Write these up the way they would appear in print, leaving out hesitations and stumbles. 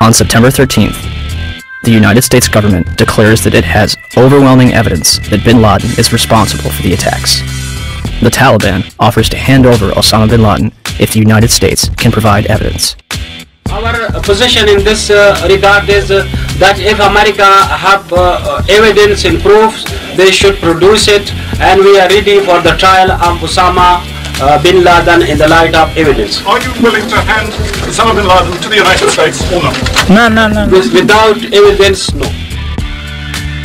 On September 13th, the United States government declares that it has overwhelming evidence that bin Laden is responsible for the attacks. The Taliban offers to hand over Osama bin Laden if the United States can provide evidence. Our position in this regard is that if America have evidence and proofs, they should produce it, and we are ready for the trial of Osama Bin Laden in the light of evidence. Are you willing to hand Osama Bin Laden to the United States or not? No. Without evidence, no.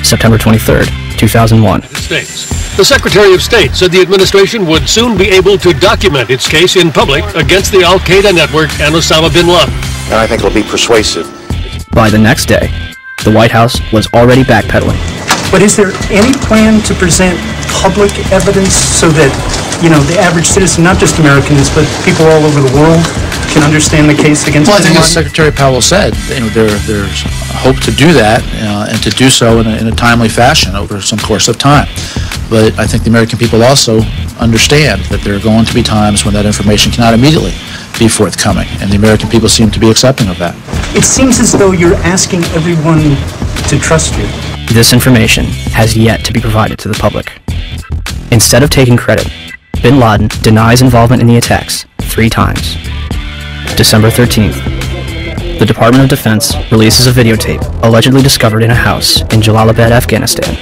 September 23rd, 2001. The Secretary of State said the administration would soon be able to document its case in public against the Al-Qaeda network and Osama bin Laden. And I think it'll be persuasive. By the next day, the White House was already backpedaling. But is there any plan to present public evidence so that, the average citizen, not just Americans, but people all over the world, can understand the case against bin Laden? Well, I think as Secretary Powell said, there's hope to do that and to do so in a timely fashion over some course of time. But I think the American people also understand that there are going to be times when that information cannot immediately be forthcoming, and the American people seem to be accepting of that. It seems as though you're asking everyone to trust you. This information has yet to be provided to the public. Instead of taking credit, bin Laden denies involvement in the attacks 3 times. December 13th, the Department of Defense releases a videotape allegedly discovered in a house in Jalalabad, Afghanistan.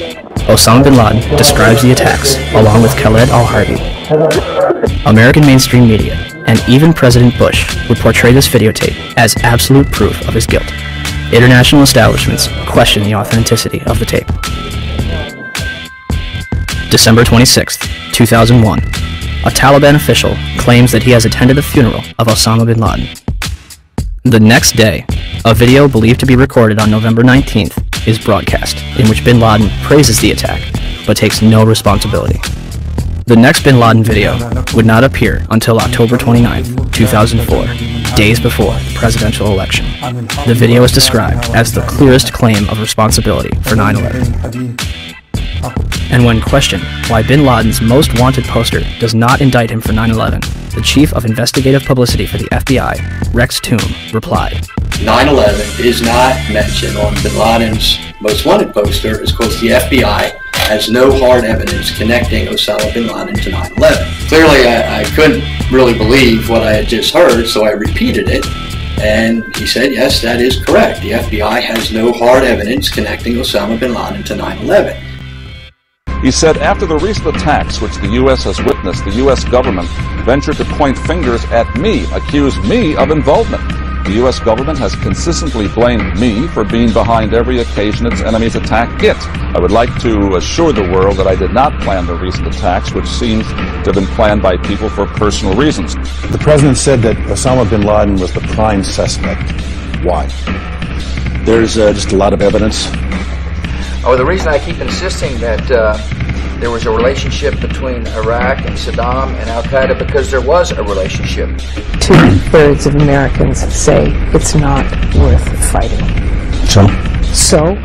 Osama bin Laden describes the attacks along with Khaled al-Harbi. American mainstream media and even President Bush would portray this videotape as absolute proof of his guilt. International establishments question the authenticity of the tape. December 26th, 2001. A Taliban official claims that he has attended the funeral of Osama bin Laden. The next day, a video believed to be recorded on November 19th is broadcast, in which bin Laden praises the attack, but takes no responsibility. The next bin Laden video would not appear until October 29th, 2004, days before the presidential election. The video is described as the clearest claim of responsibility for 9/11. And when questioned why bin Laden's most wanted poster does not indict him for 9/11, the chief of investigative publicity for the FBI, Rex Toome, replied, 9/11 is not mentioned on bin Laden's most wanted poster is because the FBI has no hard evidence connecting Osama bin Laden to 9/11. Clearly, I couldn't really believe what I had just heard, so I repeated it, and he said, yes, that is correct. The FBI has no hard evidence connecting Osama bin Laden to 9/11. He said, after the recent attacks which the U.S. has witnessed, the U.S. government ventured to point fingers at me, accuse me of involvement. The U.S. government has consistently blamed me for being behind every occasion its enemies attack it. I would like to assure the world that I did not plan the recent attacks, which seems to have been planned by people for personal reasons. The president said that Osama bin Laden was the prime suspect. Why? There's just a lot of evidence. Oh, the reason I keep insisting that there was a relationship between Iraq and Saddam and Al-Qaeda, because there was a relationship. 2/3 of Americans say it's not worth fighting. So? So